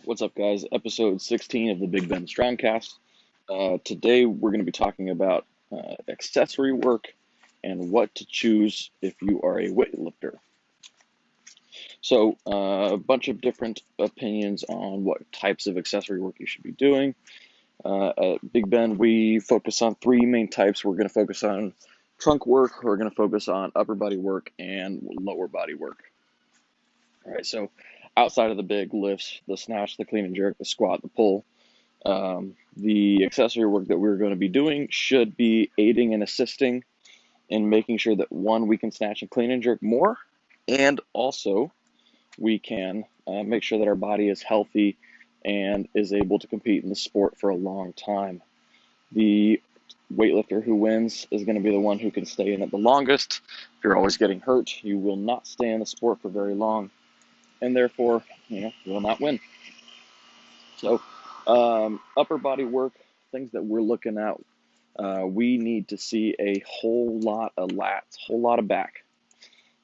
What's up, guys? Episode 16 of the Big Ben Strongcast. Today, we're going to be talking about accessory work and what to choose if you are a weightlifter. So, a bunch of different opinions on what types of accessory work you should be doing. At Big Ben, we focus on three main types. We're going to focus on trunk work, we're going to focus on upper body work, and lower body work. All right, so outside of the big lifts, the snatch, the clean and jerk, the squat, the pull, the accessory work that we're going to be doing should be aiding and assisting in making sure that, one, we can snatch and clean and jerk more, and also we can make sure that our body is healthy and is able to compete in the sport for a long time. The weightlifter who wins is going to be the one who can stay in it the longest. If you're always getting hurt, you will not stay in the sport for very long, and therefore, will not win. So, upper body work, things that we're looking at, we need to see a whole lot of lats, whole lot of back.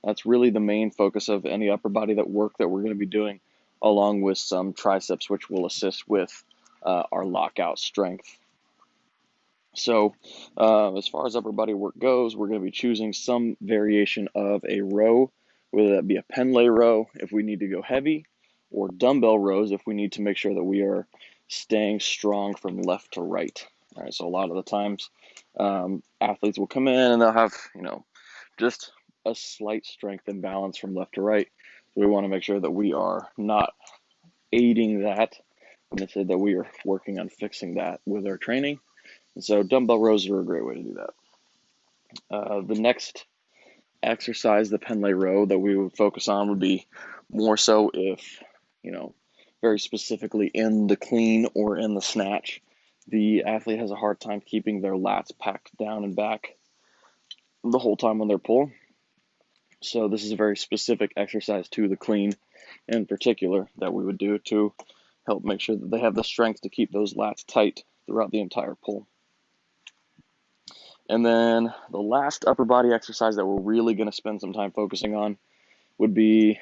That's really the main focus of any upper body work that we're going to be doing, along with some triceps, which will assist with our lockout strength. So, as far as upper body work goes, we're going to be choosing some variation of a row, whether that be a pen lay row if we need to go heavy, or dumbbell rows if we need to make sure that we are staying strong from left to right. All right, so a lot of the times, athletes will come in and they'll have, just a slight strength imbalance from left to right. So we want to make sure that we are not aiding that, and instead that we are working on fixing that with our training. And so dumbbell rows are a great way to do that. The next exercise, the pen lay row, that we would focus on would be more so if, very specifically in the clean or in the snatch, the athlete has a hard time keeping their lats packed down and back the whole time on their pull. So this is a very specific exercise to the clean in particular that we would do to help make sure that they have the strength to keep those lats tight throughout the entire pull. And then the last upper body exercise that we're really going to spend some time focusing on would be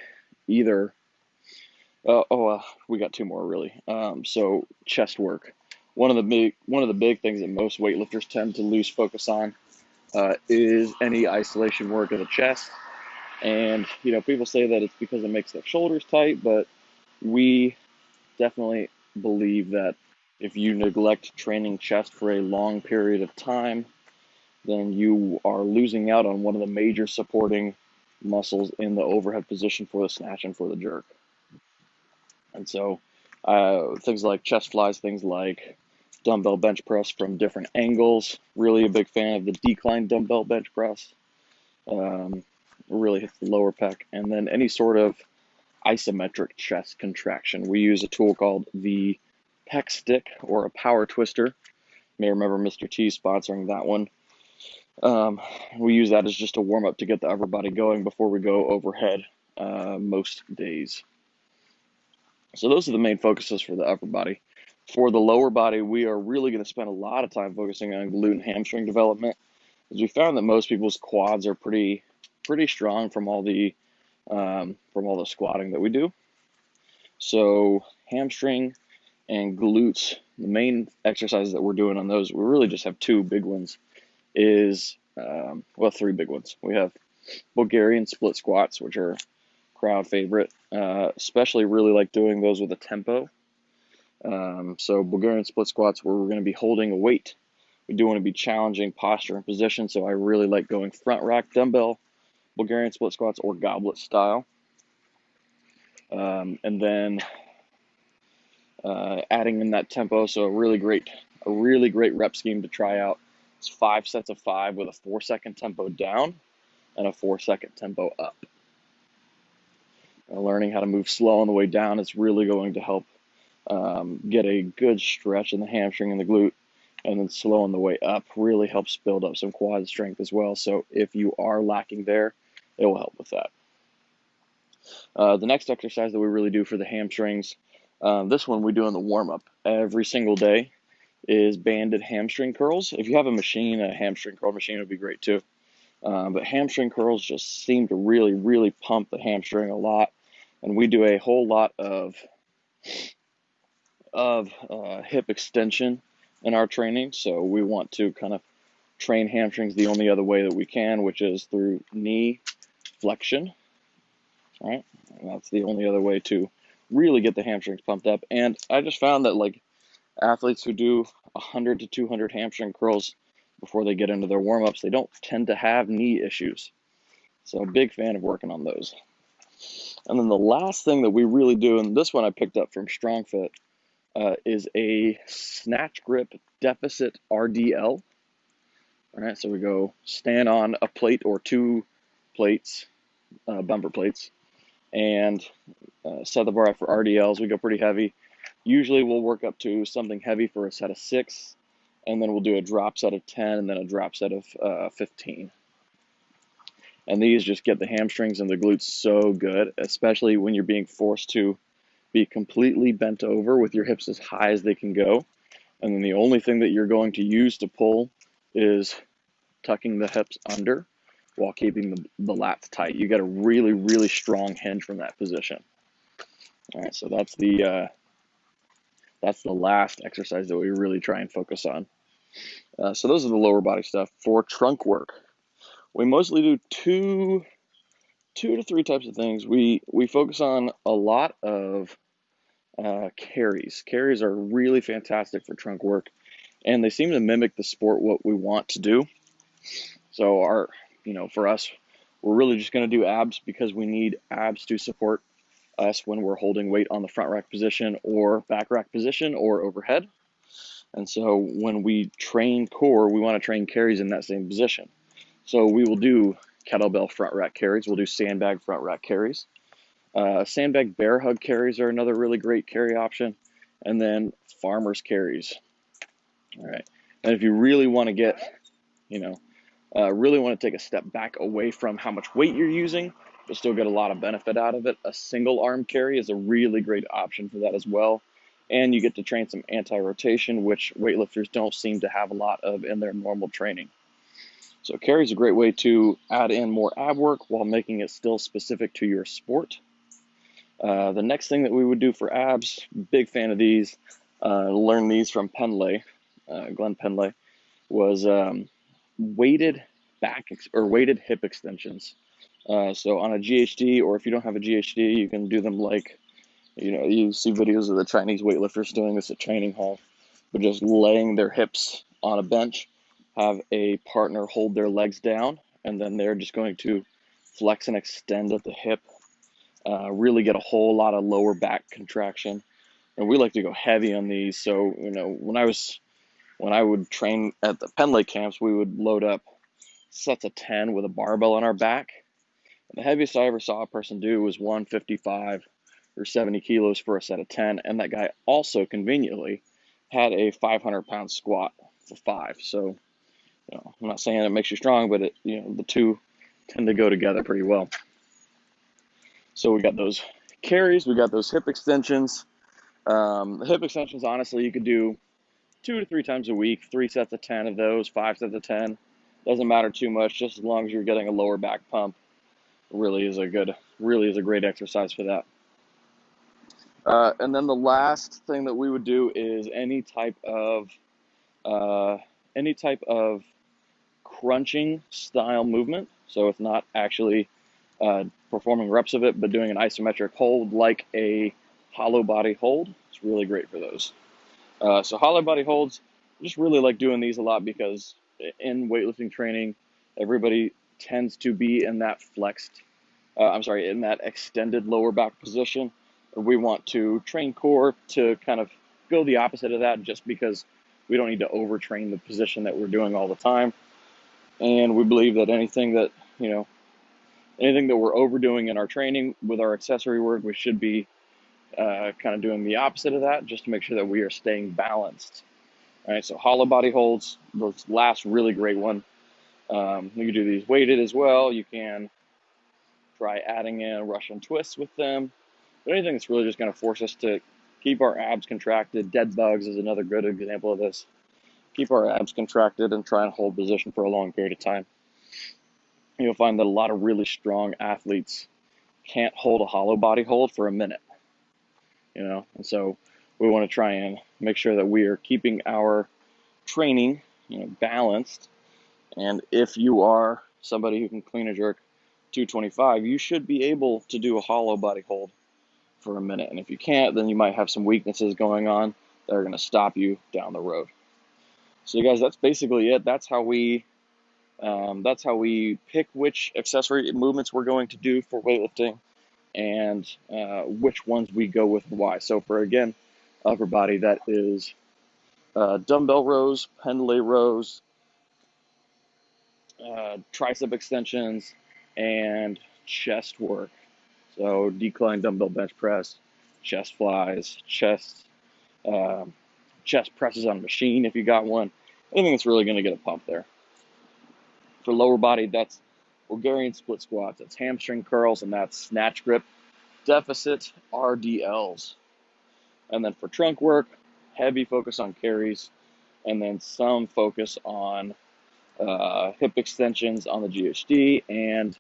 either, we got two more really. So chest work. One of the big things that most weightlifters tend to lose focus on is any isolation work of the chest. And, people say that it's because it makes their shoulders tight, but we definitely believe that if you neglect training chest for a long period of time, then you are losing out on one of the major supporting muscles in the overhead position for the snatch and for the jerk. And so things like chest flies, things like dumbbell bench press from different angles, really a big fan of the decline dumbbell bench press. Really hits the lower pec. And then any sort of isometric chest contraction. We use a tool called the pec stick or a power twister. You may remember Mr. T sponsoring that one. We use that as just a warm up to get the upper body going before we go overhead most days. So those are the main focuses for the upper body. For the lower body, we are really going to spend a lot of time focusing on glute and hamstring development, because we found that most people's quads are pretty strong from all the squatting that we do. So hamstring and glutes, the main exercises that we're doing on those, we really just have two big ones. Three big ones. We have Bulgarian split squats, which are crowd favorite. Especially really like doing those with a tempo. So Bulgarian split squats, where we're going to be holding a weight. We do want to be challenging posture and position, so I really like going front rack dumbbell Bulgarian split squats or goblet style. And then adding in that tempo, so a really great rep scheme to try out. It's 5 sets of 5 with a 4-second tempo down and a 4-second tempo up. Learning how to move slow on the way down is really going to help get a good stretch in the hamstring and the glute, and then slow on the way up really helps build up some quad strength as well. So if you are lacking there, it will help with that. The next exercise that we really do for the hamstrings, this one we do in the warm-up every single day, is banded hamstring curls. If you have a machine, a hamstring curl machine would be great too. But hamstring curls just seem to really pump the hamstring a lot. And we do a whole lot of of hip extension in our training, so we want to kind of train hamstrings the only other way that we can, which is through knee flexion, right? And that's the only other way to really get the hamstrings pumped up. And I just found that like athletes who do 100 to 200 hamstring curls before they get into their warm-ups, they don't tend to have knee issues. So a big fan of working on those. And then the last thing that we really do, and this one I picked up from StrongFit, is a snatch grip deficit RDL. All right, so we go stand on a plate or two plates, bumper plates, and set the bar up for RDLs. We go pretty heavy. Usually we'll work up to something heavy for a set of 6, and then we'll do a drop set of 10 and then a drop set of 15. And these just get the hamstrings and the glutes so good, especially when you're being forced to be completely bent over with your hips as high as they can go. And then the only thing that you're going to use to pull is tucking the hips under while keeping the lats tight. You get a really, really strong hinge from that position. All right, so that's the last exercise that we really try and focus on. So those are the lower body stuff. For trunk work, we mostly do two to three types of things. We focus on a lot of carries. Carries are really fantastic for trunk work, and they seem to mimic the sport what we want to do. So for us, we're really just going to do abs because we need abs to support us when we're holding weight on the front rack position or back rack position or overhead. And so when we train core, we want to train carries in that same position. So we will do kettlebell front rack carries. We'll do sandbag front rack carries. Sandbag bear hug carries are another really great carry option. And then farmer's carries. All right. And if you really want to get, really want to take a step back away from how much weight you're using, but still get a lot of benefit out of it, a single arm carry is a really great option for that as well. And you get to train some anti-rotation, which weightlifters don't seem to have a lot of in their normal training. So carry is a great way to add in more ab work while making it still specific to your sport. The next thing that we would do for abs, big fan of these, learned these from Penley, Glenn Penley, was weighted weighted hip extensions. So on a GHD, or if you don't have a GHD, you can do them like, you see videos of the Chinese weightlifters doing this at training hall, but just laying their hips on a bench, have a partner hold their legs down, and then they're just going to flex and extend at the hip, really get a whole lot of lower back contraction. And we like to go heavy on these. So, when I would train at the Penley camps, we would load up sets of 10 with a barbell on our back. And the heaviest I ever saw a person do was 155 or 70 kilos for a set of 10. And that guy also conveniently had a 500-pound squat for 5. So, I'm not saying it makes you strong, but the two tend to go together pretty well. So we got those carries, we got those hip extensions. The hip extensions, honestly, you could do 2 to 3 times a week, 3 sets of 10 of those, 5 sets of 10. Doesn't matter too much, just as long as you're getting a lower back pump. Really is a great exercise for that. And then the last thing that we would do is any type of crunching style movement. So it's not actually performing reps of it, but doing an isometric hold like a hollow body hold. It's really great for those. So hollow body holds, just really like doing these a lot because in weightlifting training, everybody tends to be in that in that extended lower back position. We want to train core to kind of go the opposite of that, just because we don't need to overtrain the position that we're doing all the time. And we believe that anything that we're overdoing in our training with our accessory work, we should be kind of doing the opposite of that, just to make sure that we are staying balanced. All right, so hollow body holds, those last really great one. You can do these weighted as well. You can try adding in Russian twists with them. But anything that's really just going to force us to keep our abs contracted. Dead bugs is another good example of this. Keep our abs contracted and try and hold position for a long period of time. You'll find that a lot of really strong athletes can't hold a hollow body hold for a minute. And so We want to try and make sure that we are keeping our training, balanced. And if you are somebody who can clean and jerk 225, you should be able to do a hollow body hold for a minute. And if you can't, then you might have some weaknesses going on that are going to stop you down the road. So, you guys, that's basically it. That's how we pick which accessory movements we're going to do for weightlifting, and which ones we go with and why. So, for again, upper body, that is dumbbell rows, pendlay rows, tricep extensions, and chest work. So decline dumbbell bench press, chest flies, chest presses on a machine if you got one. Anything that's really going to get a pump there. For lower body, that's Bulgarian split squats, that's hamstring curls, and that's snatch grip deficit RDLs. And then for trunk work, heavy focus on carries, and then some focus on hip extensions on the GHD and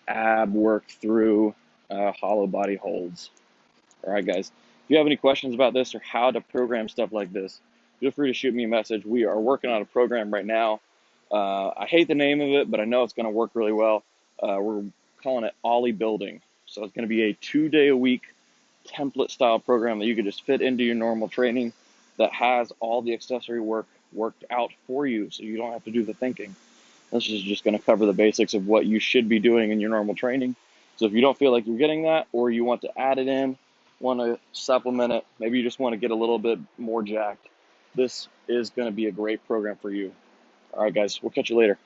ab work through hollow body holds. All right, guys. If you have any questions about this or how to program stuff like this, feel free to shoot me a message. We are working on a program right now. I hate the name of it, but I know it's going to work really well. We're calling it Ollie Building. So it's going to be a 2-day-a-week template style program that you can just fit into your normal training that has all the accessory work worked out for you, so you don't have to do the thinking. This is just going to cover the basics of what you should be doing in your normal training. So if you don't feel like you're getting that, or you want to add it in, want to supplement it, maybe you just want to get a little bit more jacked, this is going to be a great program for you. All right, guys, we'll catch you later.